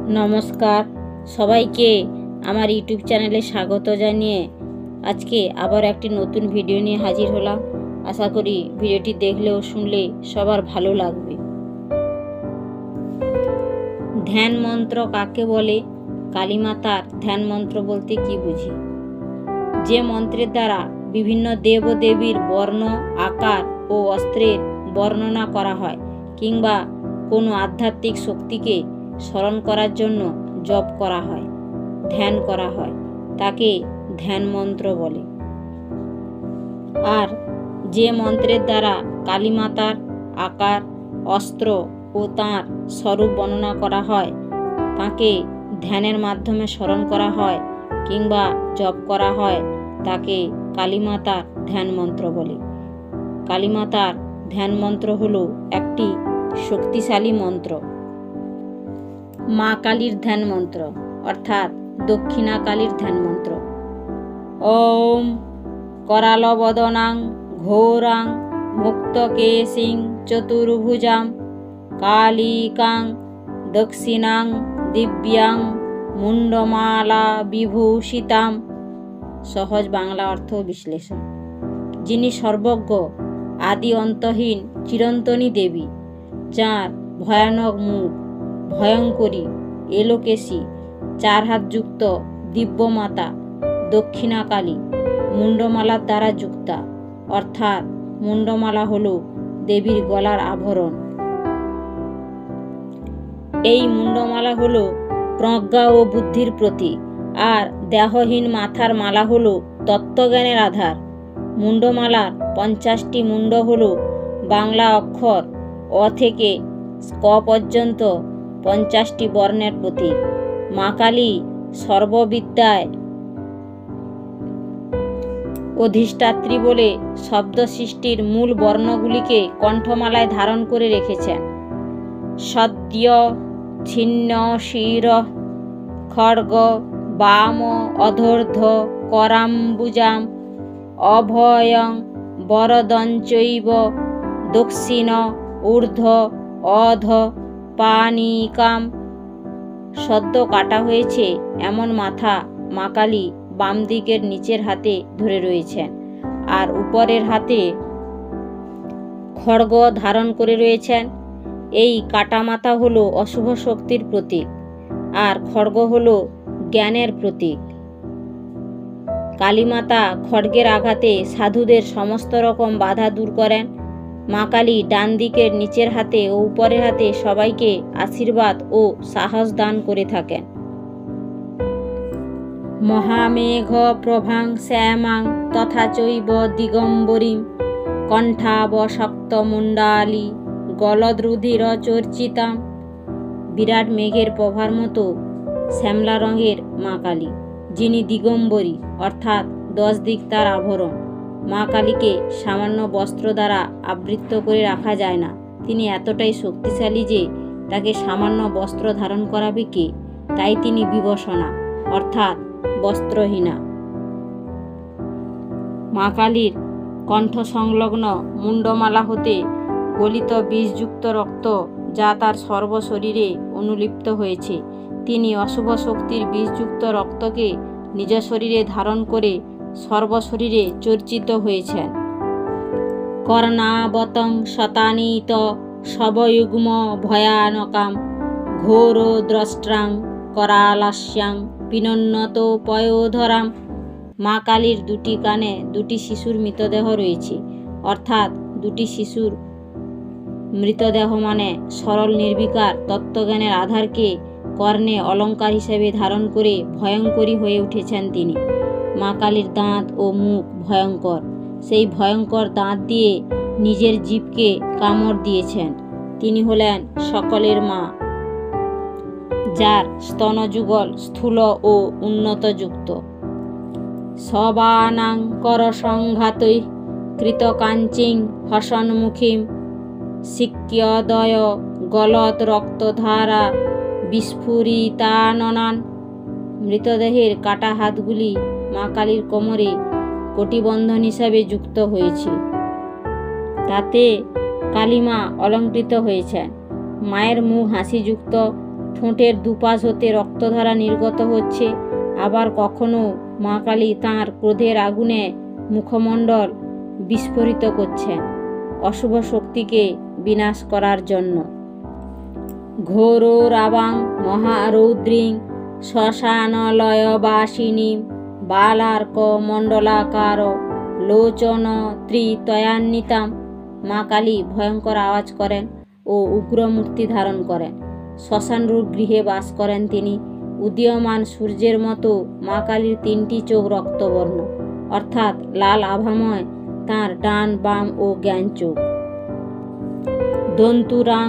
নমস্কার সবাইকে আমার ইউটিউব চ্যানেলে স্বাগত জানিয়ে আজকে আবার একটি নতুন ভিডিও নিয়ে হাজির হলাম। আশা করি ভিডিওটি দেখলে ও শুনলে সবার ভালো লাগবে। ধ্যান মন্ত্র কাকে বলে? কালীমাতার ধ্যান মন্ত্র বলতে কি বুঝি? যে মন্ত্রের দ্বারা বিভিন্ন দেব ও দেবীর বর্ণ, আকার ও অস্ত্রের বর্ণনা করা হয় কিংবা কোনো আধ্যাত্মিক শক্তিকে স্মরণ করার জন্য জপ করা হয়, ধ্যান করা হয়, তাকে ধ্যান মন্ত্র বলে। আর যে মন্ত্রের দ্বারা কালীমাতার আকার, অস্ত্র ও তাঁর স্বরূপ বর্ণনা করা হয়, তাকে ধ্যানের মাধ্যমে স্মরণ করা হয় কিংবা জপ করা হয়, তাকে কালীমাতার ধ্যান মন্ত্র বলে। কালীমাতার ধ্যান মন্ত্র হলো একটি শক্তিশালী মন্ত্র। মা কালীর ধ্যান মন্ত্র অর্থাৎ দক্ষিণা কালীর ধ্যান মন্ত্র। ওম करालवदनां ঘোরাং মুক্তকেশিং চতুর্ভুজাং কালিকাং দক্ষিণাং দিব্যাং মুন্ডমালা বিভূষিতাম। সহজ বাংলা অর্থ বিশ্লেষণ। যিনি সর্বজ্ঞ, আদি অন্তহীন চিরন্তনী দেবী, যাঁর ভয়ানক মুখ, ভয়ঙ্করী এলোকেশী, 4 হাতযুক্ত দিব্যমাতা দক্ষিণা কালী মুন্ডমালার দ্বারা যুক্তা, অর্থাৎ মুন্ডমালা হল দেবীর গলার আভরণ। এই মুন্ডমালা হল প্রজ্ঞা ও বুদ্ধির প্রতীক, আর দেহহীন মাথার মালা হল তত্ত্বজ্ঞানের আধার। মুন্ডমালার 50টি মুন্ড হল বাংলা অক্ষর অ থেকে ক পর্যন্ত 50টি বর্ণের প্রতীক। মা কালী সর্ববিদ্যায় অধিষ্ঠাত্রী বলে শব্দ সৃষ্টির মূল বর্ণগুলিকে কণ্ঠমালায় ধারণ করে রেখেছেন। সদ্য ছিন্ন শির খড়গ বাম অধর্ধ্ব করাম্বুজাম অভয়ং বরদঞ্চৈব দক্ষিণ ঊর্ধ্ব অধ পানিকাম। সদ্য কাটা হয়েছে এমন মাথা মা কালী বাম দিকের নিচের হাতে ধরে রয়েছেন, আর উপরের হাতে খড়গ ধারণ করে রয়েছেন। এই কাটা মাথা হলো অশুভ শক্তির প্রতীক, আর খড়গ হলো জ্ঞানের প্রতীক। কালীমাতা খড়গের আঘাতে সাধুদের সমস্ত রকম বাধা দূর করেন। মা কালী ডান দিকের নিচের হাতে ও উপরের হাতে সবাইকে আশীর্বাদ ও সাহস দান করে থাকেন। মহামেঘ প্রভাং শ্যামাং তথা চৈব দিগম্বরীম কণ্ঠাবশক্ত মুন্ডালি গলদ্রুধির চর্চিতাম। বিরাট মেঘের প্রভার মতো শ্যামলা রঙের মা কালী, যিনি দিগম্বরী অর্থাৎ 10 দিক তার আভরণ। মা কালীকে সামান্য বস্ত্র দ্বারা আবৃত করে রাখা যায় না। তিনি এতটাই শক্তিশালী যে তাকে সামান্য বস্ত্র ধারণ করাবে কে? তাই তিনি বিবসনা অর্থাৎ বস্ত্রহীনা। মা কালীর কণ্ঠ সংলগ্ন মুন্ডমালা হতে গলিত বিষযুক্ত রক্ত, যা তার সর্বশরীরে অনুলিপ্ত হয়েছে। তিনি অশুভ শক্তির বিষযুক্ত রক্তকে নিজ শরীরে ধারণ করে সর্বশরীরে চর্চিত হয়েছেন। কর্ণাবতং শতানীত শবযুগ্ম ভয়ানকাম ঘোর দ্রষ্ট্রাং করালাস্যাং পিনন্নত পয়োধরাম। মা কালীর 2টি কানে 2টি শিশুর মৃতদেহ রয়েছে, অর্থাৎ 2টি শিশুর মৃতদেহ মানে সরল নির্বিকার তত্ত্বজ্ঞানের আধারকে কর্ণে অলঙ্কার হিসেবে ধারণ করে ভয়ঙ্করী হয়ে উঠেছেন তিনি। মা কালীর দাঁত ও মুখ ভয়ঙ্কর। সেই ভয়ঙ্কর দাঁত দিয়ে নিজের জীবকে কামড় দিয়েছেন। তিনি হলেন সকলের মা, যার স্তনযুগল স্থূল ও উন্নতযুক্ত। সবানাং কর সংঘাতৈ কৃতকাঞ্চিং হসন্মুখীম সিক্যদয় গলত রক্তধারা বিস্ফুরিতাননান। মৃতদেহের কাটা হাতগুলি মা কালীর কোমরে কটিবন্ধন হিসাবে যুক্ত হয়েছে। তাতে কালীমা অলঙ্কৃত হয়েছেন। মায়ের মুখ হাসিযুক্ত, ঠোঁটের দুপাশ হতে রক্তধারা নির্গত হচ্ছে। আবার কখনো মা কালী তাঁর ক্রোধের আগুনে মুখমণ্ডল বিস্ফোরিত করছেন অশুভ শক্তিকে বিনাশ করার জন্য। ঘোর রাবাং মহারৌদ্রিং শ্মশানলয়বাসিনীম বালার্ক মণ্ডলাকার লোচন ত্রিতয়ান্বিতাম। মা কালী ভয়ঙ্কর আওয়াজ করেন ও উগ্র মূর্তি ধারণ করেন। শ্মশানরূপ গৃহে বাস করেন তিনি। উদীয়মান সূর্যের মতো মা কালীর 3টি চোখ রক্তবর্ণ, অর্থাৎ লাল আভাময় তাঁর ডান, বাম ও জ্ঞান চোখ। দন্তুরাং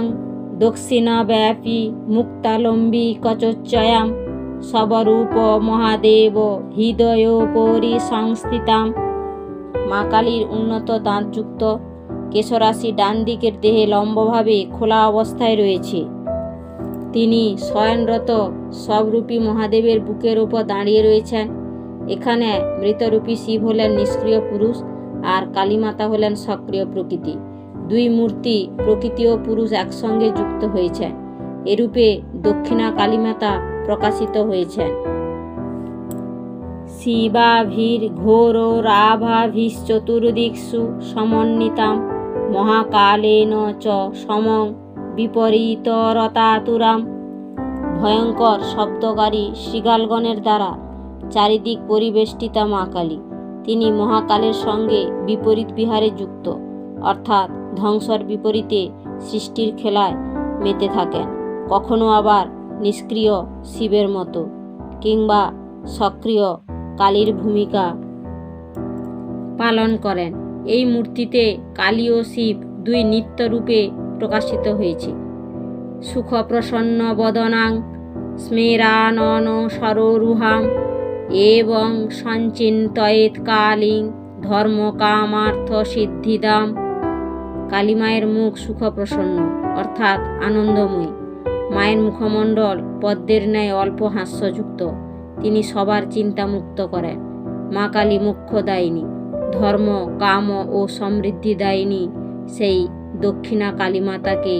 দক্ষিণব্যাপী মুক্তালম্বী কচোচ্চয়াম সবরূপ মহাদেব হৃদয়োপরি সংস্থিতাম। মা কালীর উন্নত দাঁতযুক্ত কেশরাশি ডান দিকের দেহে লম্বভাবে খোলা অবস্থায় রয়েছে। তিনি শয়নরত সবরূপী মহাদেবের বুকের উপর দাঁড়িয়ে রয়েছেন। এখানে মৃতরূপী শিব হলেন নিষ্ক্রিয় পুরুষ আর কালীমাতা হলেন সক্রিয় প্রকৃতি। 2 মূর্তি প্রকৃতি ও পুরুষ একসঙ্গে যুক্ত হয়েছেন। এরূপে দক্ষিণা কালীমাতা প্রকাশিত হয়েছেন। শিবাভির ঘোর রাভাভিশ্চতুর্দিক্ষু সমন্বিতাম মহাকালেন চ সমং বিপরীতরতাতুরাম। ভয়ঙ্কর শব্দকারী শৃগালগণের দ্বারা চারিদিক পরিবেষ্টিতা মা কালী। তিনি মহাকালের সঙ্গে বিপরীত বিহারে যুক্ত, অর্থাৎ ধ্বংসর বিপরীতে সৃষ্টির খেলায় মেতে থাকেন। কখনো আবার নিষ্ক্রিয় শিবের মতো কিংবা সক্রিয় কালীর ভূমিকা পালন করেন। এই মূর্তিতে কালী ও শিব 2 নিত্য রূপে প্রকাশিত হয়েছে। সুখপ্রসন্ন বদনাং স্মেরানন সরোরুহাম এবং সঞ্চিন্তয়েত কালীং ধর্মকামার্থ সিদ্ধিদাম। কালীমায়ের মুখ সুখপ্রসন্ন, অর্থাৎ আনন্দময়ী। মায়ের মুখমণ্ডল পদ্মের ন্যায় অল্প হাস্যযুক্ত। তিনি সবার চিন্তা মুক্ত করেন। মা কালী মোক্ষদায়িনী, ধর্ম, কাম ও সমৃদ্ধিদায়িনী সেই দক্ষিণা কালীমাতাকে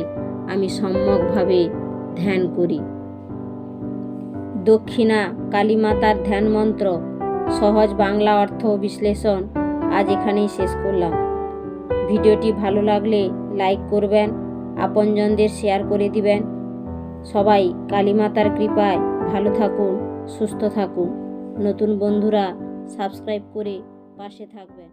আমি সম্যকভাবে ধ্যান করি। দক্ষিণা কালীমাতার ধ্যান মন্ত্র সহজ বাংলা অর্থ বিশ্লেষণ আজ এখানেই শেষ করলাম। ভিডিওটি ভালো লাগলে লাইক করবেন, আপনজনদের শেয়ার করে দিবেন। সবাই কালীমাতার কৃপায় ভালো থাকুন, সুস্থ থাকুন। নতুন বন্ধুরা সাবস্ক্রাইব করে পাশে থাকবেন।